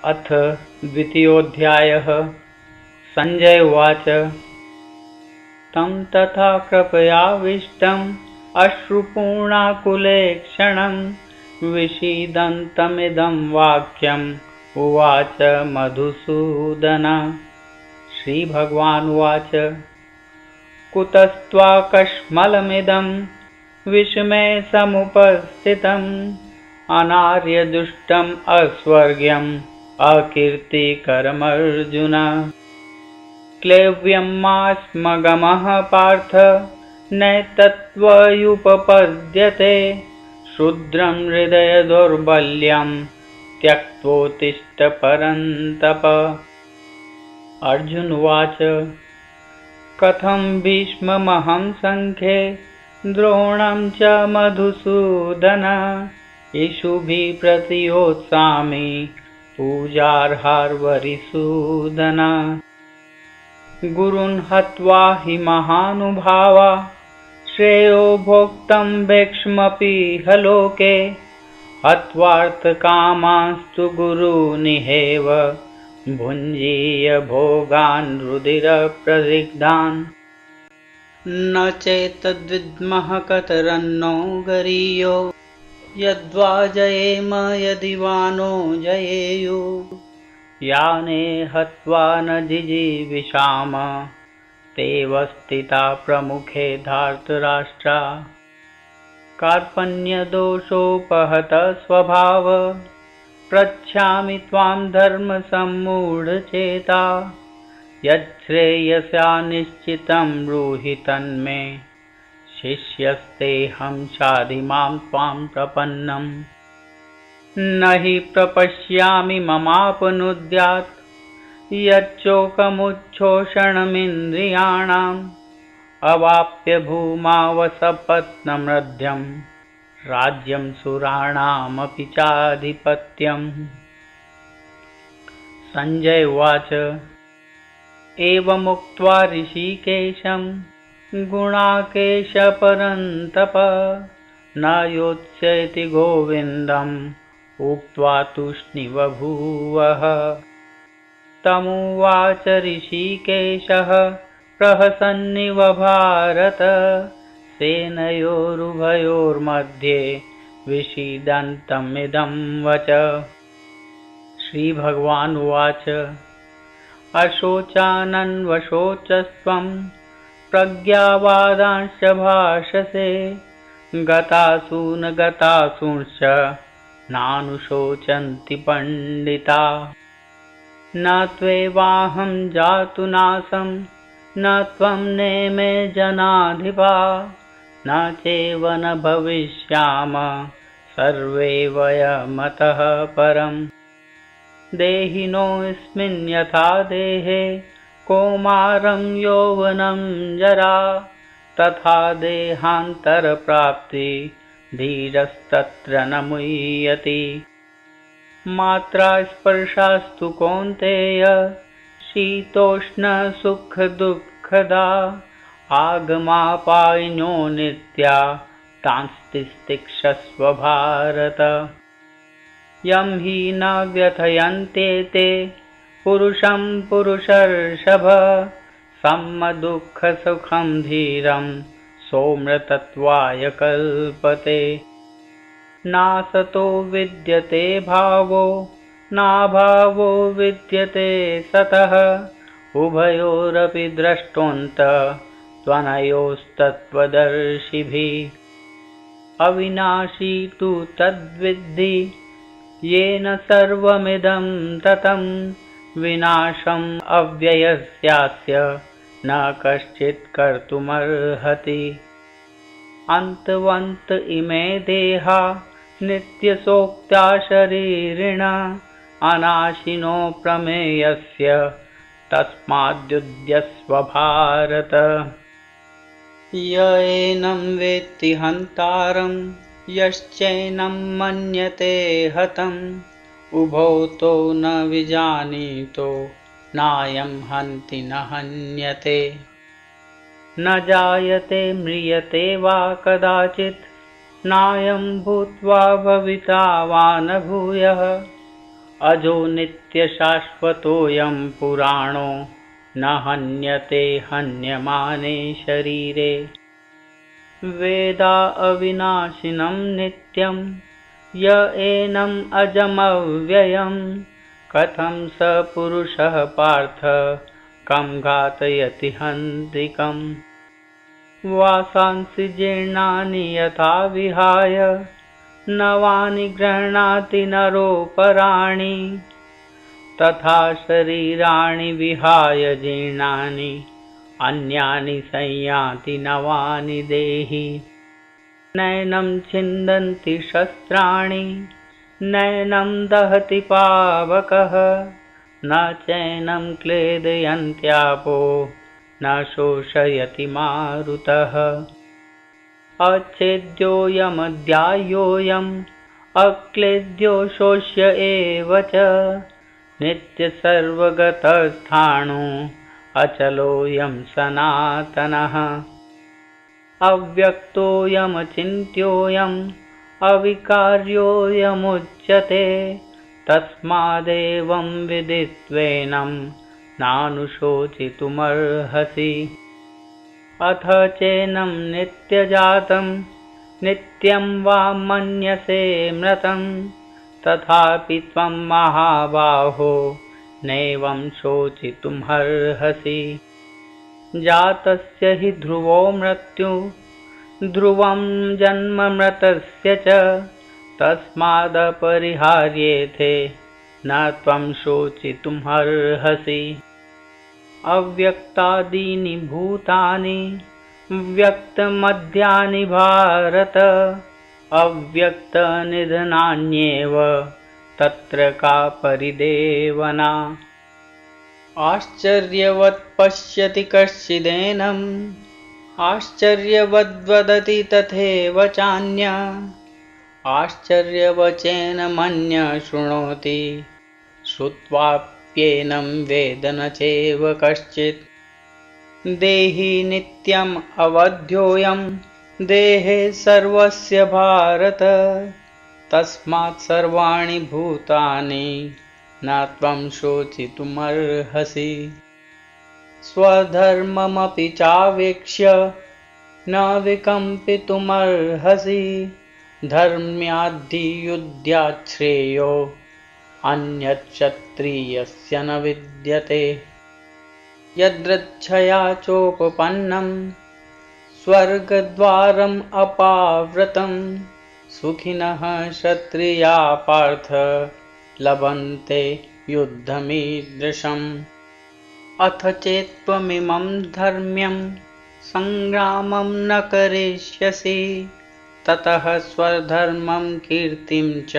अथ द्वितीयोऽध्यायः। संजय उवाच। तं तथा कृपयाविष्टम् अश्रुपूर्णाकुले क्षणं विषीदन्तमिदं वाक्यम् उवाच मधुसूदन। श्रीभगवानुवाच। कुतस्त्वाकश्मलमिदं विषमे समुपस्थितम् अनार्यदुष्टम् अस्वर्ग्यम् अकीर्तिकरमर्जुन। क्लैव्यं मास्मगमः पार्थ नैतत्त्वयुपपद्यते क्षुद्रं हृदय दौर्बल्यं त्यक्त्वोत्तिष्ठ परन्तप। अर्जुन उवाच। कथं भीष्ममहं सङ्ख्ये द्रोणं च मधुसूदन इषुभिः प्रतियोत्सामि पूजार्हार्वरिसूदन। गुरून् हत्वा हि महानुभावा श्रेयो भोक्तं भैक्ष्मपि लोके हत्वार्थकामांस्तु गुरूनिहेव भुञ्जीय भोगान् रुधिरप्रदिग्धान्। न चेतद्विद्मः कतरन्नो गरीयो यद्वा जयेम यदि वा नो जयेयुः। याने हत्वा न जिजीविषाम तेव स्थिता प्रमुखे धार्तराष्ट्रा। कार्पण्यदोषोपहत स्वभाव पृच्छामि त्वां धर्मसम्मूढचेता। यच्छ्रेयसा निश्चितं ब्रूहि तन्मे शिष्यस्तेऽहं शाधिमां त्वां प्रपन्नम्। न हि प्रपश्यामि ममापनुद्यात् यच्चोकमुच्छोषणमिन्द्रियाणाम् अवाप्य भूमावसपत्नमध्यं राज्यं सुराणामपि चाधिपत्यम्। संजय उवाच। एवमुक्त्वा ऋषिकेशं गुणाकेश परन्तप न योत्स्येति गोविन्दम् उक्त्वा तूष्णीवभूवः। तमुवाच ऋषिकेशः प्रहसन्निव भारत सेनयोरुभयोर्मध्ये विषीदन्तमिदं वच। श्रीभगवानुवाच। अशोचानन्वशोचस्त्वं प्रज्ञावादांश्च भाषसे गतासून गतासूंश्च नानुशोचन्ति पण्डिता। न त्वेवाहं जातुनासं न त्वं नेमे जनाधिपा न चैव न भविष्याम सर्वे वयमतः परम्। देहिनोऽस्मिन् यथा देहे कौमारं यौवनं जरा तथा देहान्तरप्राप्ति धीरस्तत्र न मुह्यति। मात्रा स्पर्शास्तु कौन्तेय शीतोष्णसुखदुःखदा आगमापायिनो नित्या तांस्तितिक्षस्व भारत। यं हि न व्यथयन्त्येते पुरुषं पुरुषर्षभ सम्मदुःखसुखं धीरं सोमृतत्वाय कल्पते। नासतो विद्यते भावो नाभावो विद्यते सतः उभयोरपि द्रष्टोऽन्तः त्वनयोस्तत्त्वदर्शिभिः। अविनाशी तु तद्विद्धि येन सर्वमिदं ततं विनाशम् अव्ययस्यास्य न कश्चित् कर्तुमर्हति। अन्तवन्त इमे देहा नित्यसोक्ता शरीरिण अनाशिनो प्रमेयस्य तस्माद्युध्यस्व भारत। य एनं वेत्ति हन्तारं यश्चैनं मन्यते हतम् उभौ तौ न विजानीतो नायं हन्ति न हन्यते। न जायते म्रियते वा कदाचित् नायं भूत्वा भविता वा न भूयः। अजो नित्यशाश्वतोऽयं पुराणो न हन्यते हन्यमाने शरीरे। वेदा अविनाशिनं नित्यं य एनम् अजमव्ययम् कथं स पुरुषः पार्थ कं घातयति हन्तिकम्। वासांसि जीर्णानि यथा विहाय नवानि गृह्णाति नरोपराणि तथा शरीराणि विहाय जीर्णानि अन्यानि संयाति नवानि देहि। नैनं छिन्दन्ति शस्त्राणि नैनं दहति पावकः न चैनं क्लेदयन्त्यापो न शोषयति मारुतः। अच्छेद्योऽयमध्याह्योऽयम् अक्लेद्यो शोष्य एव च नित्यसर्वगतस्थाणु अचलोऽयं सनातनः। अव्यक्तोऽयमचिन्त्योऽयम् अविकार्योऽयमुच्यते तस्मादेवं विदित्वेनं नानुशोचितुमर्हसि। अथ चैनं नित्यजातं नित्यं वा मन्यसे मृतं तथापि त्वं महाबाहो नैवं शोचितुमर्हसि। जातस्य हि ध्रुवो मृत्युः ध्रुवं जन्म मृतस्य च तस्मादपरिहार्येथे न त्वं शोचितुमर्हसि। अव्यक्तादीनि भूतानि व्यक्तमध्यानि भारत अव्यक्तनिधनान्येव तत्र का परिदेवना। आश्चर्यवत् पश्यति कश्चिदेनम् आश्चर्यवद्वदति तथैव चान्यः आश्चर्यवचेनमन्यः शृणोति श्रुत्वाप्येनं वेद न चैव कश्चित्। देहि नित्यम् अवध्योऽयं देहे सर्वस्य भारत तस्मात् सर्वाणि भूतानि न त्वं शोचितुमर्हसि। स्वधर्ममपि चावेक्ष्य न विकम्पितुमर्हसि धर्म्याद्धियुद्धात् श्रेयो अन्यच्छत्रियस्य न विद्यते। यदृच्छया चोपपन्नं स्वर्गद्वारम् अपावृतं सुखिनः क्षत्रिया पार्थ लभन्ते युद्धमीदृशम्। अथ चेत्त्वमिमं धर्म्यं सङ्ग्रामं न करिष्यसि ततः स्वधर्मं कीर्तिं च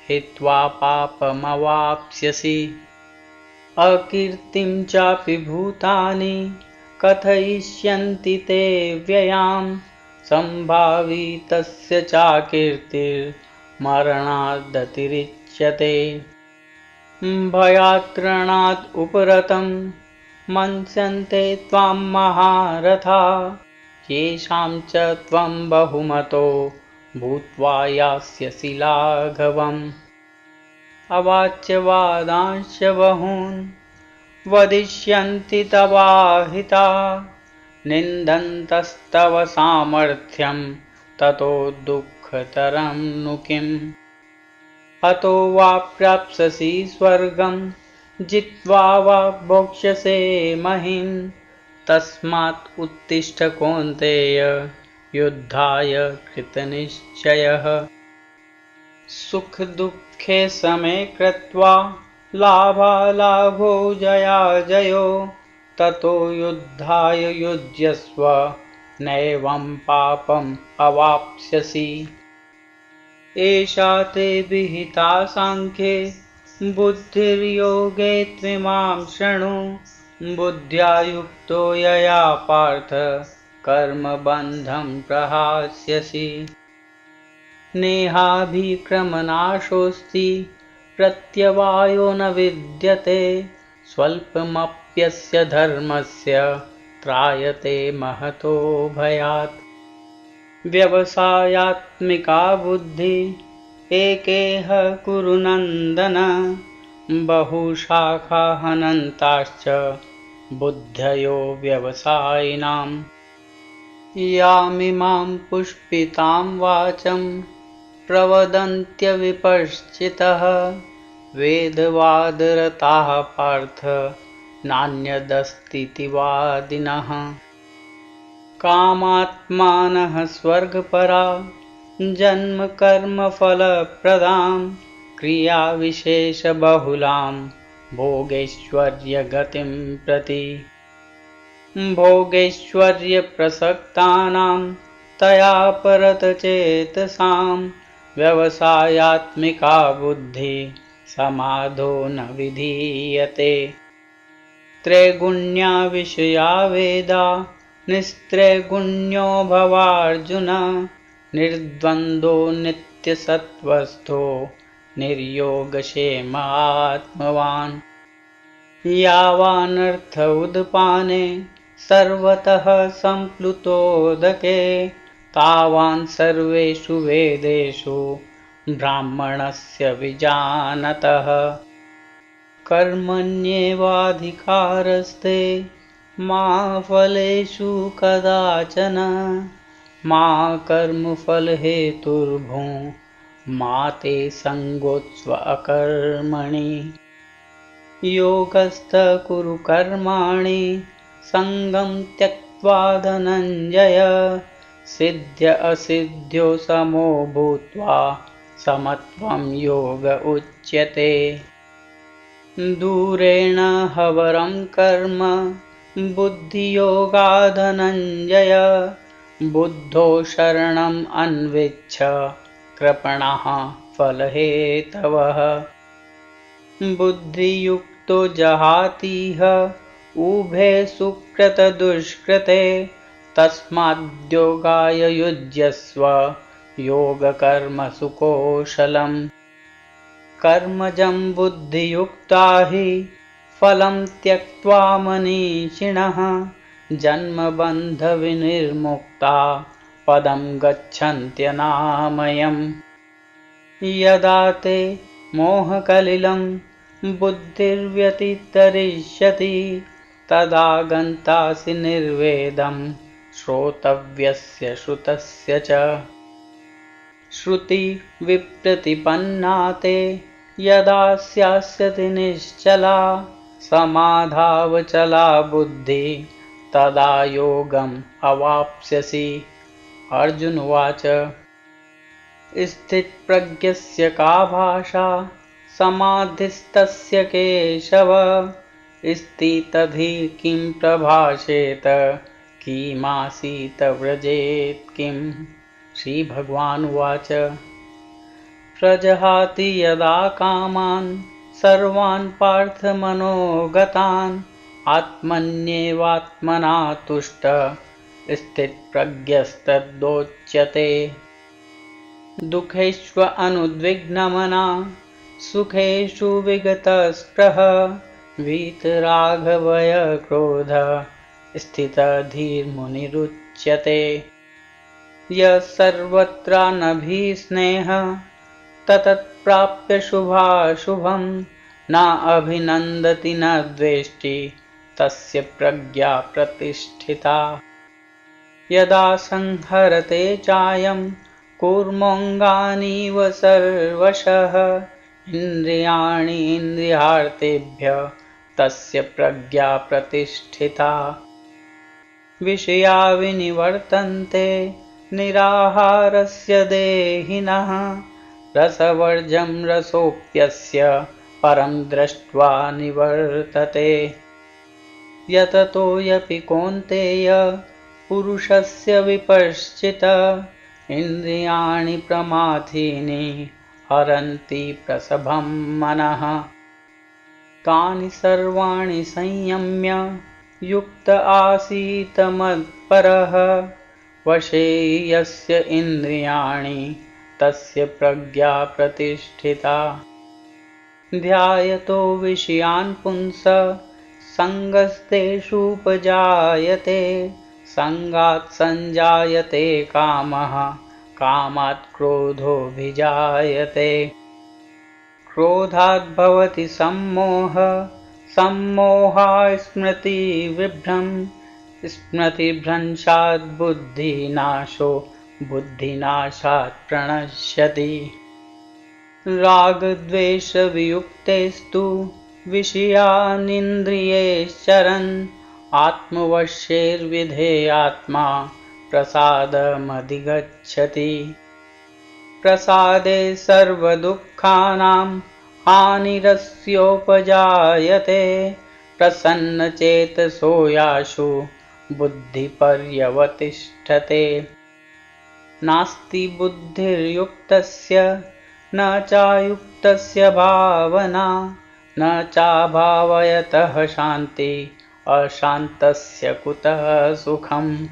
हित्वा पापमवाप्स्यसि। अकीर्तिं चापि भूतानि कथयिष्यन्ति ते व्ययां सम्भावी तस्य चाकीर्तिर्मरणादतिरिच्यते। भयात्रणात् उपरतं मन्स्यन्ते त्वां महारथा येषां च त्वं बहुमतो भूत्वा यास्यसि लाघवम्। अवाच्य वादांश्च बहून् वदिष्यन्ति तवाहिता निन्दन्तस्तव सामर्थ्यं ततो दुःखतरं नु किम्। हतो वा प्राप्स्यसि स्वर्गं जित्वा वा भोक्ष्यसे महीम् तस्मात् उत्तिष्ठ कौन्तेय युद्धाय कृतनिश्चयः। सुखदुःखे समे कृत्वा लाभालाभो जयाजयो ततो युद्धाय युज्यस्व नैवं पापम् अवाप्स्यसि। एषा ते विहिता सांख्ये बुद्धिर्योगे त्विमां शृणु बुद्ध्या युक्तो यया पार्थ कर्मबन्धं प्रहास्यसि। नेहाभिक्रमनाशोऽस्ति प्रत्यवायो न विद्यते स्वल्पमप्यस्य धर्मस्य त्रायते महतो भयात्। व्यवसायात्मिका बुद्धि एकेह कुरु नन्दन बहुशाखाहनन्ताश्च बुद्धयो व्यवसायिनां यामिमां पुष्पितां वाचं प्रवदन्त्यविपश्चितः वेदवादरताः पार्थ नान्यदस्तीति वादिनः कामात्मानः स्वर्गपरा जन्मकर्मफलप्रदां क्रियाविशेषबहुलां भोगैश्वर्यगतिं प्रति भोगैश्वर्यप्रसक्तानां तया परतचेतसां व्यवसायात्मिका बुद्धिः समाधो न विधीयते त्रैगुण्या विषया वेदा निस्त्रैगुण्यो भवार्जुन निर्द्वन्द्वो नित्यसत्त्वस्थो निर्योगक्षेम आत्मवान् यावानर्थ उदपाने सर्वतः सम्प्लुतोदके तावान् सर्वेषु वेदेषु ब्राह्मणस्य विजानतः कर्मण्येवाधिकारस्ते मा फलेषु कदाचन मा कर्मफलहेतुर्भूः मा ते सङ्गोत्स्व अकर्मणि योगस्थः कुरु कर्माणि सङ्गं त्यक्त्वा धनञ्जय सिद्ध्य असिद्ध्यो समो भूत्वा समत्वं योग उच्यते दूरेण हवरं कर्म बुद्धियोगात् धनञ्जय बुद्धो शरणम् अन्विच्छ कृपणः फलहेतवः बुद्धियुक्तो जहातीह उभे सुकृतदुष्कृते तस्माद्योगाय युज्यस्व योगकर्मसु कौशलम् कर्मजं बुद्धियुक्ता हि फलं त्यक्त्वा मनीषिणः जन्मबन्धविनिर्मुक्ता पदं गच्छन्त्यनामयम् यदा ते मोहकलिलं बुद्धिर्व्यतितरिष्यति तदा गन्तासि निर्वेदं श्रोतव्यस्य श्रुतस्य च श्रुति विप्रतिपन्ना ते यदा स्यास्यति निश्चला समाधावचला बुद्धि तदा योगम् अवाप्स्यसि अर्जुन उवाच स्थितप्रज्ञस्य का भाषा समाधिस्तस्य केशव स्थितधि किं प्रभाषेत किमासीत व्रजेत किम् श्रीभगवानुवाच प्रजहाति यदा कामान् सर्वान् पार्थमनोगतान् आत्मन्येवात्मना तुष्टः स्थितप्रज्ञस्तद्योच्यते दुःखेष्व अनुद्विग्नमना सुखेषु विगतस्पृहः वीतरागभयक्रोधः स्थितधीर्मुनिरुच्यते यः सर्वत्रानभिस्नेहः तत्प्राप्य शुभाशुभं न अभिनन्दति न द्वेष्टि तस्य प्रज्ञा प्रतिष्ठिता यदा संहरते चायं कूर्मोऽङ्गानीव सर्वशः इन्द्रियाणि इन्द्रियार्थेभ्यः तस्य प्रज्ञा प्रतिष्ठिता विषया विनिवर्तन्ते निराहारस्य देहिनः रसवर्जं रसोऽप्यस्य परं दृष्ट्वा निवर्तते यततो यपि कौन्तेय पुरुषस्य विपश्चितः इन्द्रियाणि प्रमाथीनि हरन्ति प्रसभं मनः तानि सर्वाणि संयम्य युक्त आसीत मत्परः वशे यस्य इन्द्रियाणि तस्य प्रज्ञा प्रतिष्ठिता ध्यायतो विषयान् पुंसः सङ्गस्तेषुपजायते सङ्गात् सञ्जायते कामः कामात् क्रोधोऽभिजायते। क्रोधात् भवति सम्मोहः, सम्मोहात् स्मृतिविभ्रमः, स्मृतिभ्रंशात् बुद्धिनाशो, बुद्धिनाशात् प्रणश्यति। रागद्वेषवियुक्तेस्तु विषयानिन्द्रियैश्चरन्, आत्मवश्यैर्विधेयात्मा प्रसादमधिगच्छति। प्रसादे सर्वदुःखानां हानिरस्योपजायते, प्रसन्नचेतसो यासु बुद्धिपर्यवतिष्ठते। नास्ति बुद्धिर्युक्तस्य न चायुक्तस्य भावना, न चाभावयतः शान्ति, अशान्तस्य कुतः सुखम्।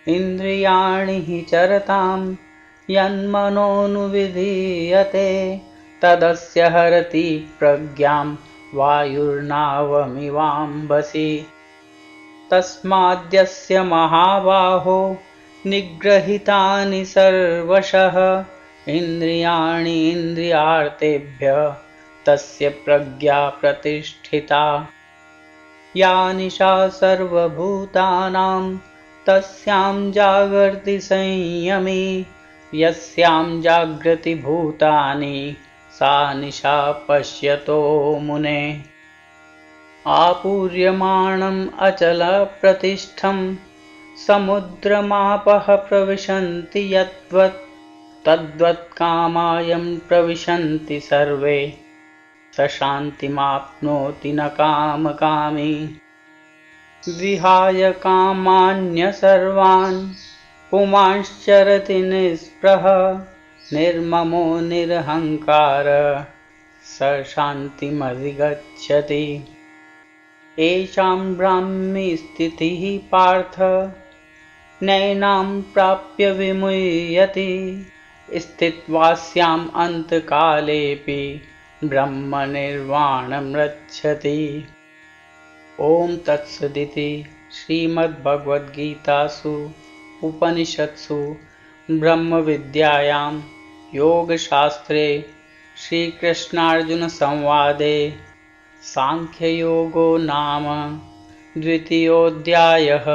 इन्द्रियाणि हि चरतां यन्मनोनुविधीयते, तदस्य हरति प्रज्ञां वायुर्नावमिवाम्भसि। तस्माद्यस्य महाबाहो निग्रहितानि सर्वशः, इन्द्रियाणि इन्द्रियार्थेभ्यः तस्य प्रज्ञा प्रतिष्ठिता। या निशा सर्वभूतानां तस्यां जागर्ति संयमी, यस्यां जागृति भूतानि सा निशा पश्यतो मुने। आपूर्यमाणम् अचलप्रतिष्ठं समुद्रमापः प्रविशन्ति यद्वत्, तद्वत् कामायं प्रविशन्ति सर्वे, स शान्तिमाप्नोति न कामकामी। विहाय कामान्यसर्वान् पुमांश्चरति निःस्पृहः, निर्ममो निरहङ्कारः स शान्तिमधिगच्छति। येषां ब्राह्मी स्थितिः पार्थ नैनां प्राप्य विमुह्यति, स्थित्वास्याम् अन्तकालेऽपि ब्रह्मनिर्वाणमृच्छति। ॐ तत्सदिति श्रीमद्भगवद्गीतासु उपनिषत्सु ब्रह्मविद्यायां योगशास्त्रे श्रीकृष्णार्जुनसंवादे सांख्ययोगो नाम द्वितीयोऽध्यायः।